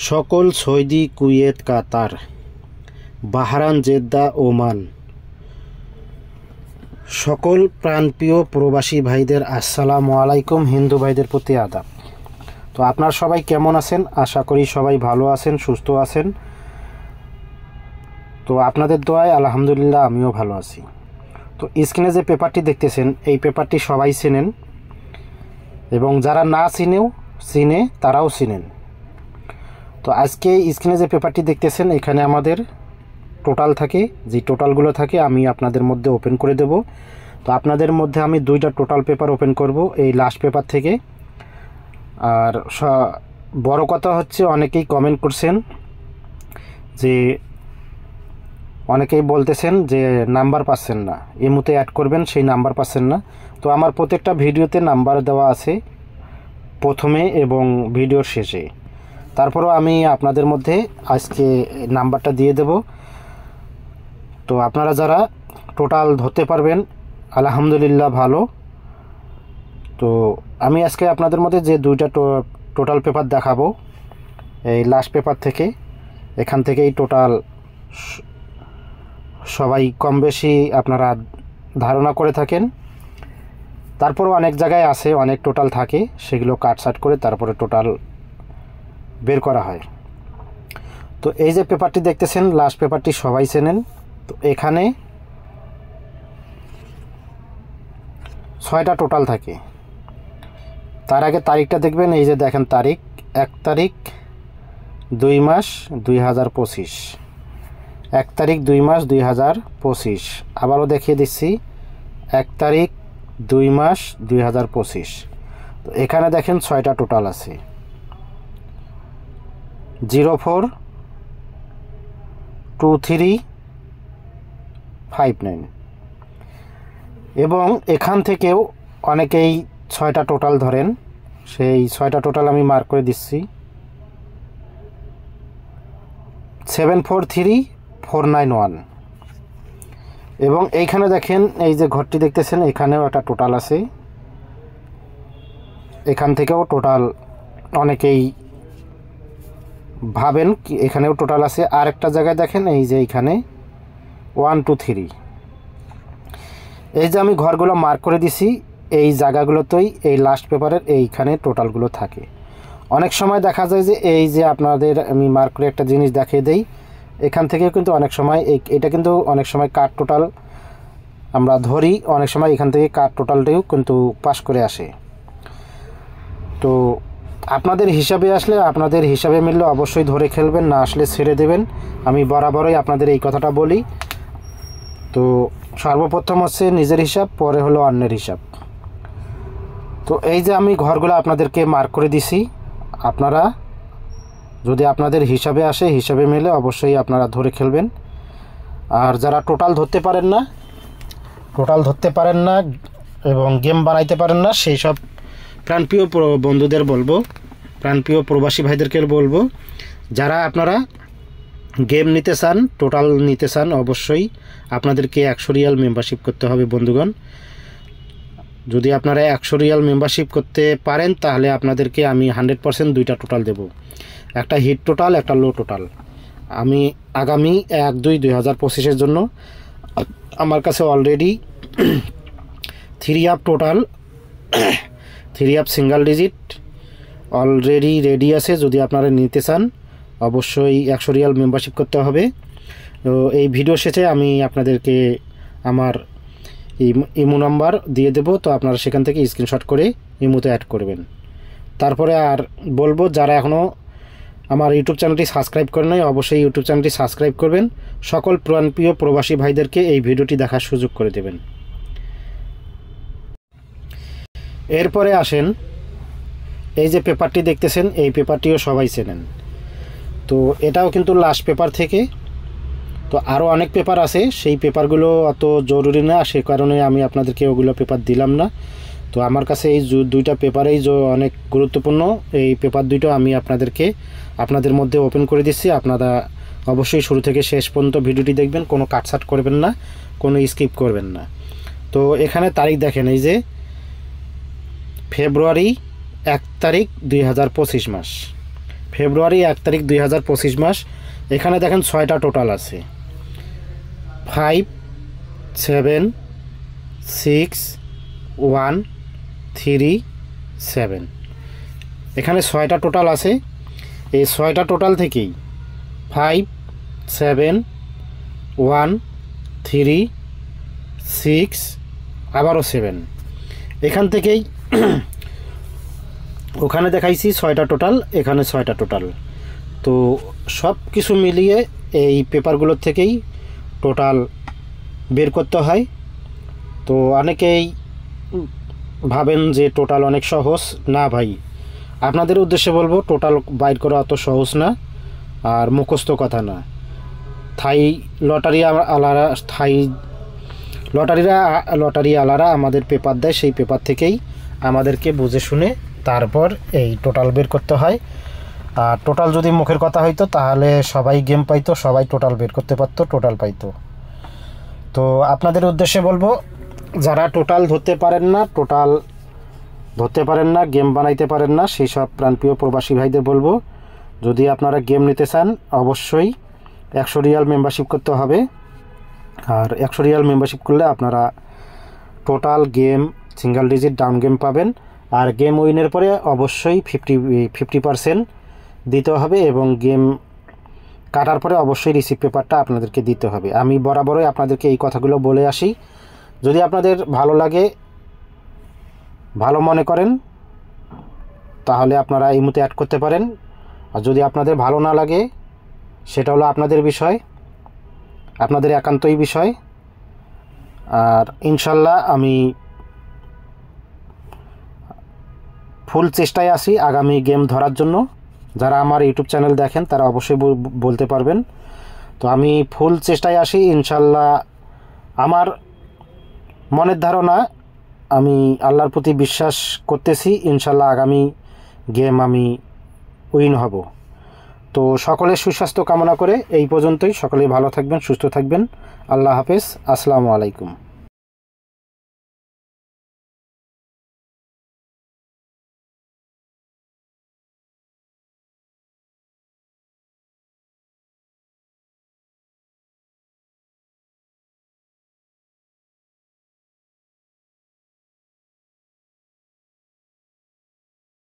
সকল Saudi, Kuwait, কাতার, Bahrain, Jeddah, Oman সকল প্রাণপ্রিয় প্রবাসী ভাইদের আসসালামু আলাইকুম। হিন্দু ভাইদের প্রতি আদাব। তো আপনারা সবাই কেমন আছেন? আশা করি সবাই ভালো আছেন, সুস্থ আছেন। তো আপনাদের দোয়ায় আলহামদুলিল্লাহ আমিও ভালো আছি। তো স্ক্রিনে যে পেপারটি দেখতেছেন, এই পেপারটি সবাই চেনেন এবং যারা না চিনে তারাও চিনেন। তো আজকে স্ক্রিনে যে পেপারটি দেখতেছেন, এখানে আমাদের টোটাল থাকে, যে টোটালগুলো থাকে আমি আপনাদের মধ্যে ওপেন করে দেব। তো আপনাদের মধ্যে আমি দুইটা টোটাল পেপার ওপেন করব এই লাস্ট পেপার থেকে। আর বড় কথা হচ্ছে, অনেকেই কমেন্ট করছেন, যে অনেকেই বলতেছেন যে নাম্বার পাচ্ছেন না, এমুতে অ্যাড করবেন, সেই নাম্বার পাচ্ছেন না। তো আমার প্রত্যেকটা ভিডিওতে নাম্বার দেওয়া আছে প্রথমে এবং ভিডিওর শেষে। তারপরেও আমি আপনাদের মধ্যে আজকে নাম্বারটা দিয়ে দেব। তো আপনারা যারা টোটাল ধরতে পারবেন আলহামদুলিল্লাহ ভালো। তো আমি আজকে আপনাদের মধ্যে যে দুইটা টোটাল পেপার দেখাবো এই লাস্ট পেপার থেকে, এখান থেকেই টোটাল সবাই কম বেশি আপনারা ধারণা করে থাকেন। তারপরও অনেক জায়গায় আছে, অনেক টোটাল থাকে, সেগুলো কাটসাট করে তারপরে টোটাল বের করা হয়। তো এই যে পেপারটি দেখতেছেন, লাস্ট পেপারটি সবাই চেনেন। তো এখানে 6টা টোটাল থাকে। তার আগে তারিখটা দেখবেন, এই যে দেখেন তারিখ 1 তারিখ 2 মাস 2025, 1 তারিখ 2 মাস 2025। আবারও দেখিয়ে দিচ্ছি, 1 তারিখ 2 মাস 2025। তো এখানে দেখেন 6টা টোটাল আছে, 042359। এবং এখান থেকেও অনেকেই 6টা টোটাল ধরেন, সেই 6টা টোটাল আমি মার্ক করে দিচ্ছি, 743491। এবং এইখানে দেখেন, এই যে ঘরটি দেখতেছেন, এখানেও একটা টোটাল আছে। এখান থেকেও টোটাল অনেকেই ভাবেন কি এখানেও টোটাল আছে। আর একটা জায়গায় দেখেন, এই যে এইখানে 1 2 3। এই যে আমি ঘরগুলো মার্ক করে দিছি, এই জায়গাগুলোতেই এই লাস্ট পেপারের এইখানে টোটালগুলো থাকে। অনেক সময় দেখা যায় যে এই যে আপনাদের আমি মার্ক করে একটা জিনিস দেখিয়ে দেই, এখান থেকেও কিন্তু অনেক সময় এটা কিন্তু অনেক সময় কাট টোটাল আমরা ধরি, অনেক সময় এখান থেকে কাট টোটালটাও কিন্তু পাস করে আসে। তো আপনাদের হিসাবে আসলে, আপনাদের হিসাবে মিললে অবশ্যই ধরে খেলবেন, না আসলে ছেড়ে দেবেন। আমি বরাবরই আপনাদের এই কথাটা বলি। তো সর্বপ্রথম হচ্ছে নিজের হিসাব, পরে হলো অন্যের হিসাব। তো এই যে আমি ঘরগুলো আপনাদেরকে মার্ক করে দিছি, আপনারা যদি আপনাদের হিসাবে আসে, হিসাবে মিলে অবশ্যই আপনারা ধরে খেলবেন। আর যারা টোটাল ধরতে পারেন না এবং গেম বানাইতে পারেন না, সেই সব প্রাণপ্রিয় বন্ধুদের বলবো, প্রাণপ্রিয় প্রবাসী ভাইদেরকে বলবো, যারা আপনারা গেম নিতে চান, টোটাল নিতে চান, অবশ্যই আপনাদেরকে 100 রিয়াল মেম্বারশিপ করতে হবে বন্ধুগণ। যদি আপনারা 100 রিয়াল মেম্বারশিপ করতে পারেন, তাহলে আপনাদেরকে আমি 100% দুইটা টোটাল দেব, একটা হিট টোটাল, একটা লো টোটাল। আমি আগামী 1/2/2025-এর জন্য আমার কাছে already 3 up total, 3 up single digit already ready আছে। যদি আপনারা নিতে চান, অবশ্যই 100 রিয়াল মেম্বারশিপ করতে হবে। তো এই ভিডিও শেষে আমি আপনাদেরকে আমার ইমো নাম্বার দিয়ে দেব, তো আপনারা সেখান থেকে স্ক্রিনশট করে ইমোতে অ্যাড করবেন। তারপরে আর বলবো, যারা এখনও আমার ইউটিউব চ্যানেলটি সাবস্ক্রাইব করে নাই, অবশ্যই ইউটিউব চ্যানেলটি সাবস্ক্রাইব করবেন। সকল প্রাণপ্রিয় প্রবাসী ভাইদেরকে এই ভিডিওটি দেখার সুযোগ করে দেবেন। এরপরে আসেন, এই যে পেপারটি দেখতেছেন, এই পেপারটিও সবাই চেনেন। তো এটাও কিন্তু লাস্ট পেপার থেকে। তো আরও অনেক পেপার আছে, সেই পেপারগুলো অত জরুরি না, সে কারণে আমি আপনাদেরকে ওগুলো পেপার দিলাম না। তো আমার কাছে এই দুইটা পেপারেই অনেক গুরুত্বপূর্ণ, এই পেপার দুটো আমি আপনাদের মধ্যে ওপেন করে দিচ্ছি। আপনারা অবশ্যই শুরু থেকে শেষ পর্যন্ত ভিডিওটি দেখবেন, কোনো কাটছাট করবেন না, কোনো স্কিপ করবেন না। তো এখানে তারিখ দেখেন, এই যে ফেব্রুয়ারি 1 তারিখ 2025 মাস, ফেব্রুয়ারি 1 তারিখ 2025 মাস। এখানে দেখেন 6টা টোটাল আছে, 5 7 6 1 3 7। এখানে 6টা টোটাল আছে। এই 6টা টোটাল থেকেই 5 7 1 3 6 আবারও 7, এখান থেকেই ওখানে দেখাইছি 6টা টোটাল, এখানে 6টা টোটাল। তো সব কিছু মিলিয়ে এই পেপারগুলোর থেকেই টোটাল বের করতে হয়। তো অনেকেই ভাবেন যে টোটাল অনেক সহজ। না ভাই, আপনাদের উদ্দেশ্যে বলবো টোটাল বাইর করা অত সহজ না, আর মুখস্থ কথা না। লটারি আলারা আমাদের পেপার দেয়, সেই পেপার থেকেই আমাদেরকে বুঝে শুনে তারপর এই টোটাল বের করতে হয়। আর টোটাল যদি মুখের কথা হইতো তাহলে সবাই গেম পাইতো, সবাই টোটাল বের করতে পারতো, টোটাল পাইতো। তো আপনাদের উদ্দেশ্যে বলবো, যারা টোটাল ধরতে পারেন না, গেম বানাইতে পারেন না, সেই সব প্রাণপ্রিয় প্রবাসী ভাইদের বলবো, যদি আপনারা গেম নিতে চান অবশ্যই 100 রিয়াল মেম্বারশিপ করতে হবে। আর 100 রিয়াল মেম্বারশিপ করলে আপনারা total game single digit down game পাবেন। আর গেম উইনের পরে অবশ্যই 50% দিতে হবে, এবং গেম কাটার পরে অবশ্যই রিসিভ পেপারটা আপনাদেরকে দিতে হবে। আমি বরাবরই আপনাদেরকে এই কথাগুলো বলে আসি। যদি আপনাদের ভালো লাগে, ভালো মনে করেন, তাহলে আপনারা এই মুহূর্তে অ্যাড করতে পারেন। আর যদি আপনাদের ভালো না লাগে, সেটা হলো আপনাদের বিষয়, আপনাদের একান্তই বিষয়। আর ইনশাল্লাহ আমি ফুল চেষ্টায় আছি আগামী গেম ধরার জন্য। যারা আমার ইউটিউব চ্যানেল দেখেন তারা অবশ্যই বলতে পারবেন। তো আমি ফুল চেষ্টায় আসি ইনশাল্লাহ। আমার মনের ধারণা, আমি আল্লাহর প্রতি বিশ্বাস করতেছি ইনশাল্লাহ আগামী গেম আমি উইন হব। তো সকলের সুস্বাস্থ্য কামনা করে এই পর্যন্তই। সকলেই ভালো থাকবেন, সুস্থ থাকবেন। আল্লাহ হাফেজ, আসসালামু আলাইকুম।